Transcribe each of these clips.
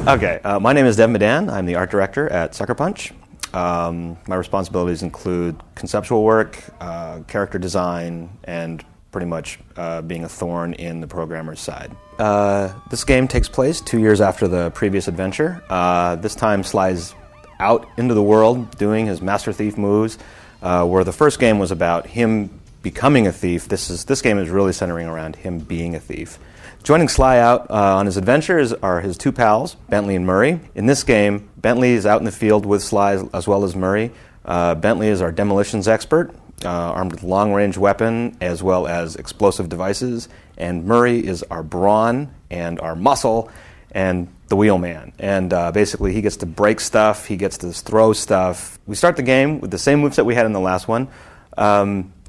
Okay, my name is Dev Madan. I'm the art director at Sucker Punch. My responsibilities include conceptual work, character design, and pretty much being a thorn in the programmer's side. This game takes place 2 years after the previous adventure. This time Sly's out into the world doing his Master Thief moves, where the first game was about him becoming a thief. This game is really centering around him being a thief. Joining Sly out on his adventures are his two pals, Bentley and Murray. In this game, Bentley is out in the field with Sly as well as Murray. Bentley is our demolitions expert, armed with a long-range weapon as well as explosive devices. And Murray is our brawn and our muscle and the wheelman. And basically he gets to break stuff, he gets to throw stuff. We start the game with the same moves that we had in the last one.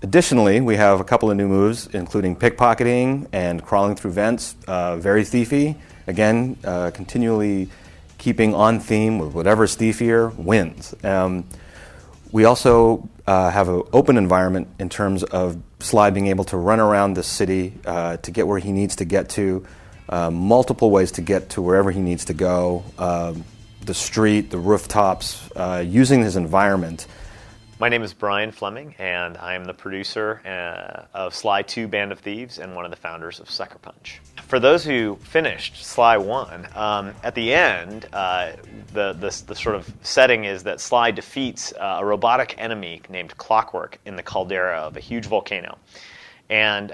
Additionally, we have a couple of new moves, including pickpocketing and crawling through vents, very thiefy. Again, continually keeping on theme with whatever's thiefier wins. We also have an open environment in terms of Sly being able to run around the city to get where he needs to get to, multiple ways to get to wherever he needs to go, the street, the rooftops, using his environment. My name is Brian Fleming, and I am the producer of Sly 2 Band of Thieves and one of the founders of Sucker Punch. For those who finished Sly 1, at the end, the sort of setting is that Sly defeats a robotic enemy named Clockwork in the caldera of a huge volcano. And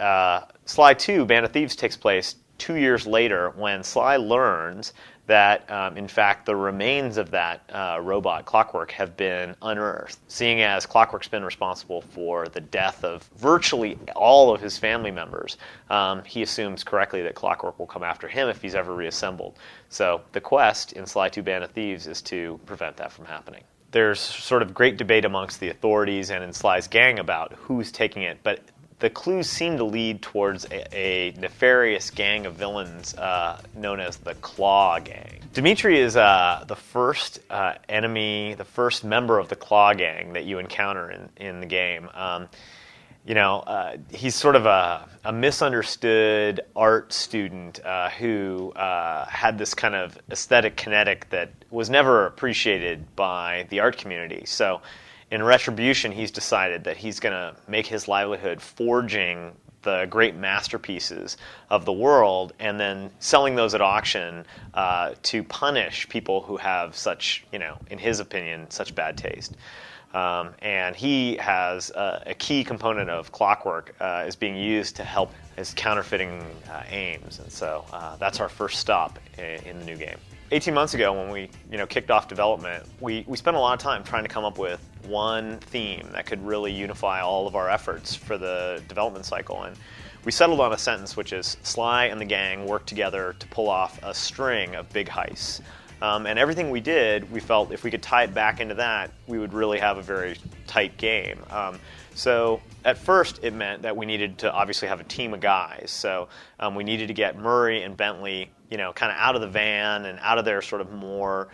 Sly 2 Band of Thieves takes place 2 years later when Sly learns that, in fact, the remains of that robot, Clockwork, have been unearthed. Seeing as Clockwork's been responsible for the death of virtually all of his family members, he assumes correctly that Clockwork will come after him if he's ever reassembled. So the quest in Sly 2 Band of Thieves is to prevent that from happening. There's sort of great debate amongst the authorities and in Sly's gang about who's taking it, but the clues seem to lead towards a nefarious gang of villains known as the Claw Gang. Dimitri is the first enemy, the first member of the Claw Gang that you encounter in the game. He's sort of a misunderstood art student who had this kind of aesthetic kinetic that was never appreciated by the art community. So in retribution, he's decided that he's going to make his livelihood forging the great masterpieces of the world and then selling those at auction to punish people who have such, in his opinion, such bad taste. And he has a key component of Clockwork is being used to help his counterfeiting aims. And so that's our first stop in the new game. 18 months ago when we kicked off development, we spent a lot of time trying to come up with one theme that could really unify all of our efforts for the development cycle. And we settled on a sentence which is Sly and the gang work together to pull off a string of big heists. And everything we did, we felt if we could tie it back into that, we would really have a very tight game. So at first it meant that we needed to obviously have a team of guys. So we needed to get Murray and Bentley kind of out of the van and out of their sort of more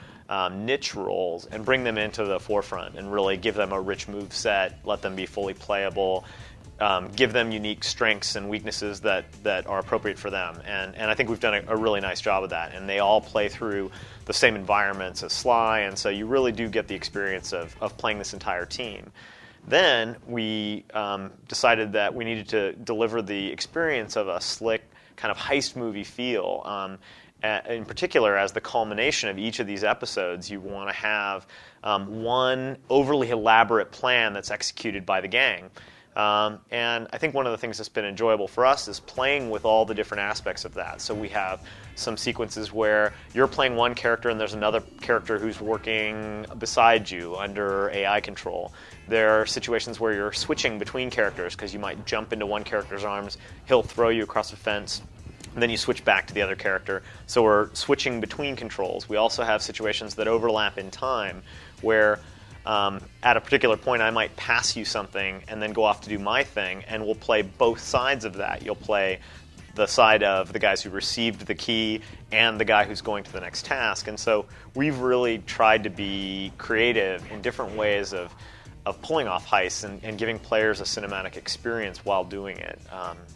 niche roles and bring them into the forefront and really give them a rich move set, let them be fully playable, give them unique strengths and weaknesses that are appropriate for them. And I think we've done a really nice job of that. And they all play through the same environments as Sly, and so you really do get the experience of playing this entire team. Then we decided that we needed to deliver the experience of a slick kind of heist movie feel. In particular, as the culmination of each of these episodes, you want to have one overly elaborate plan that's executed by the gang. And I think one of the things that's been enjoyable for us is playing with all the different aspects of that. So we have some sequences where you're playing one character and there's another character who's working beside you under AI control. There are situations where you're switching between characters because you might jump into one character's arms, he'll throw you across a fence, and then you switch back to the other character. So we're switching between controls. We also have situations that overlap in time where at a particular point I might pass you something and then go off to do my thing, and we'll play both sides of that. You'll play the side of the guys who received the key and the guy who's going to the next task. And so we've really tried to be creative in different ways of pulling off heists and giving players a cinematic experience while doing it.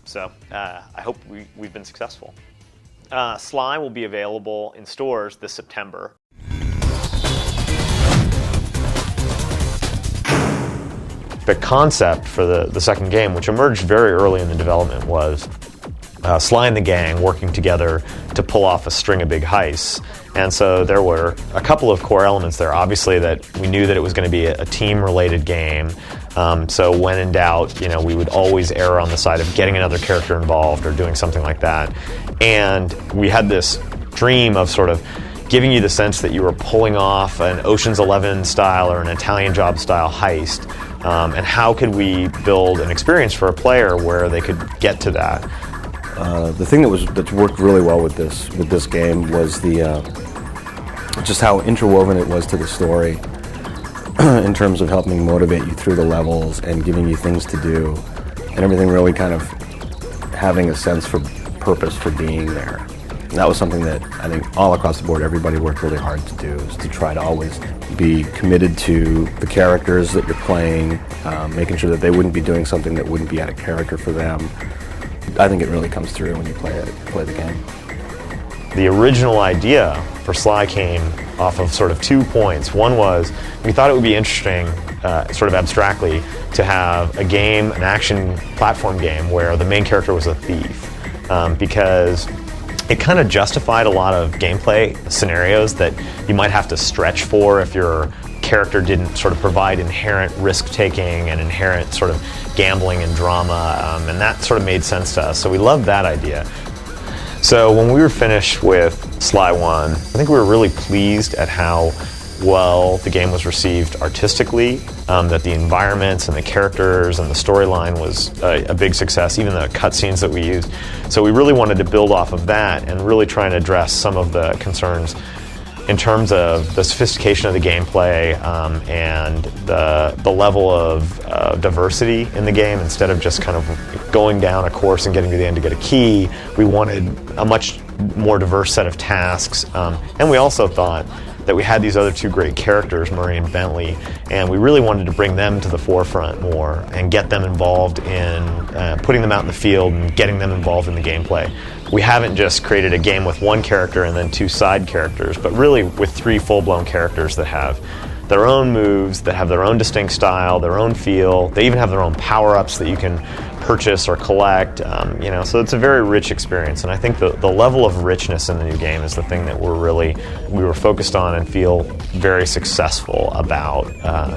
So I hope we've been successful. Sly will be available in stores this September. The concept for the second game, which emerged very early in the development, was Sly and the gang working together to pull off a string of big heists. And so there were a couple of core elements there. Obviously, that we knew that it was going to be a team-related game. So when in doubt, we would always err on the side of getting another character involved or doing something like that. And we had this dream of sort of giving you the sense that you were pulling off an Ocean's 11 style or an Italian Job style heist. And how could we build an experience for a player where they could get to that? The thing that's worked really well with this game was just how interwoven it was to the story in terms of helping motivate you through the levels and giving you things to do, and everything really kind of having a sense for purpose for being there. And that was something that I think all across the board everybody worked really hard to do, is to try to always be committed to the characters that you're playing, making sure that they wouldn't be doing something that wouldn't be out of character for them. I think it really comes through when you play the game. The original idea for Sly came off of sort of 2 points. One was we thought it would be interesting, sort of abstractly, to have an action platform game where the main character was a thief, because it kind of justified a lot of gameplay scenarios that you might have to stretch for if your character didn't sort of provide inherent risk-taking and inherent sort of gambling and drama, and that sort of made sense to us. So we loved that idea. So when we were finished with Sly 1, I think we were really pleased at how well the game was received artistically, that the environments and the characters and the storyline was a big success, even the cutscenes that we used. So we really wanted to build off of that and really try and address some of the concerns in terms of the sophistication of the gameplay, and the level of diversity in the game. Instead of just kind of going down a course and getting to the end to get a key, we wanted a much more diverse set of tasks. And we also thought that we had these other two great characters, Murray and Bentley, and we really wanted to bring them to the forefront more and get them involved in putting them out in the field and getting them involved in the gameplay. We haven't just created a game with one character and then two side characters, but really with three full-blown characters that have their own moves, that have their own distinct style, their own feel. They even have their own power-ups that you can purchase or collect, so it's a very rich experience. And I think the level of richness in the new game is the thing that we were focused on and feel very successful about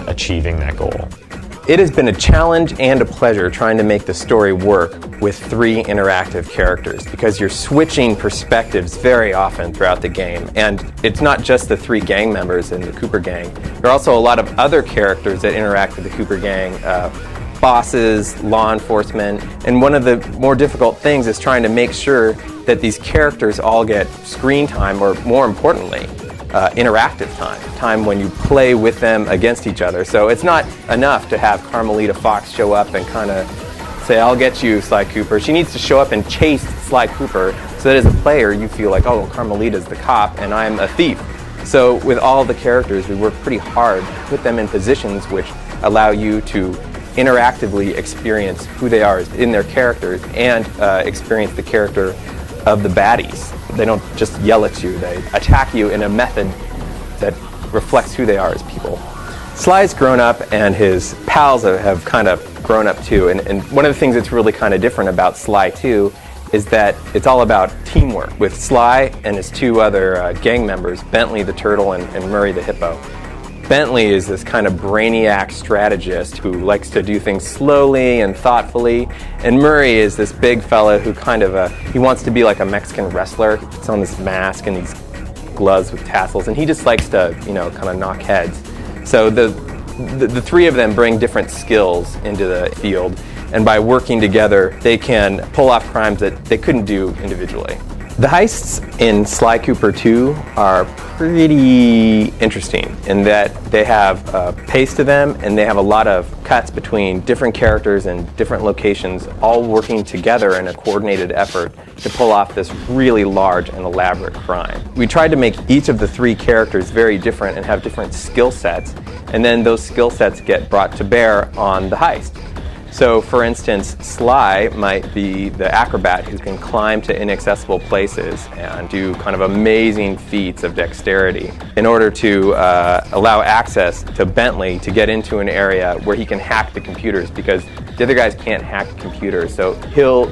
achieving that goal. It has been a challenge and a pleasure trying to make the story work with three interactive characters, because you're switching perspectives very often throughout the game. And it's not just the three gang members in the Cooper gang. There are also a lot of other characters that interact with the Cooper gang, bosses, law enforcement, and one of the more difficult things is trying to make sure that these characters all get screen time, or more importantly, interactive time when you play with them against each other. So it's not enough to have Carmelita Fox show up and kind of say, "I'll get you, Sly Cooper." She needs to show up and chase Sly Cooper so that as a player you feel like, oh, Carmelita's the cop and I'm a thief. So with all the characters, we work pretty hard to put them in positions which allow you to interactively experience who they are in their characters and experience the character of the baddies. They don't just yell at you, they attack you in a method that reflects who they are as people. Sly's grown up and his pals have kind of grown up too, and one of the things that's really kind of different about Sly 2 is that it's all about teamwork with Sly and his two other gang members, Bentley the Turtle and Murray the Hippo. Bentley is this kind of brainiac strategist who likes to do things slowly and thoughtfully, and Murray is this big fella who kind of he wants to be like a Mexican wrestler. He puts on this mask and these gloves with tassels, and he just likes to, kind of knock heads. So the three of them bring different skills into the field, and by working together, they can pull off crimes that they couldn't do individually. The heists in Sly Cooper 2 are pretty interesting in that they have a pace to them, and they have a lot of cuts between different characters and different locations, all working together in a coordinated effort to pull off this really large and elaborate crime. We tried to make each of the three characters very different and have different skill sets, and then those skill sets get brought to bear on the heist. So, for instance, Sly might be the acrobat who can climb to inaccessible places and do kind of amazing feats of dexterity in order to allow access to Bentley to get into an area where he can hack the computers, because the other guys can't hack computers. So he'll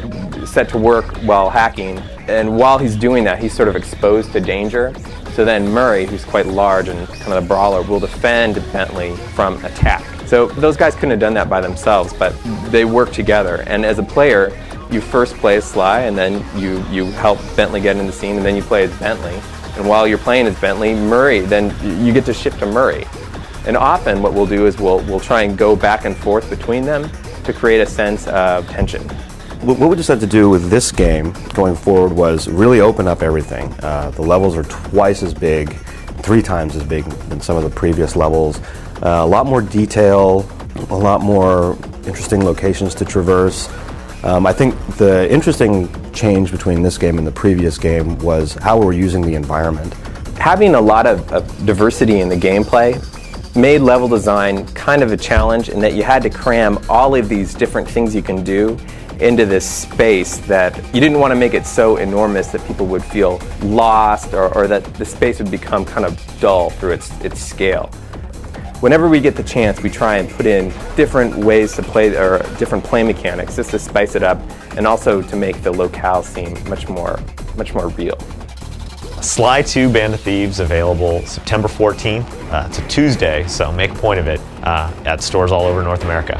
set to work while hacking, and while he's doing that, he's sort of exposed to danger. So then Murray, who's quite large and kind of the brawler, will defend Bentley from attack. So those guys couldn't have done that by themselves, but they work together. And as a player, you first play as Sly, and then you help Bentley get in the scene, and then you play as Bentley. And while you're playing as Bentley, Murray, then you get to shift to Murray. And often what we'll do is we'll try and go back and forth between them to create a sense of tension. What we decided to do with this game going forward was really open up everything. The levels are twice as big, 3 times as big than some of the previous levels. A lot more detail, a lot more interesting locations to traverse. I think the interesting change between this game and the previous game was how we're using the environment. Having a lot of diversity in the gameplay made level design kind of a challenge, in that you had to cram all of these different things you can do into this space that you didn't want to make it so enormous that people would feel lost, or that the space would become kind of dull through its scale. Whenever we get the chance, we try and put in different ways to play, or different play mechanics, just to spice it up, and also to make the locale seem much more real. Sly 2 Band of Thieves available September 14th. It's a Tuesday, so make a point of it at stores all over North America.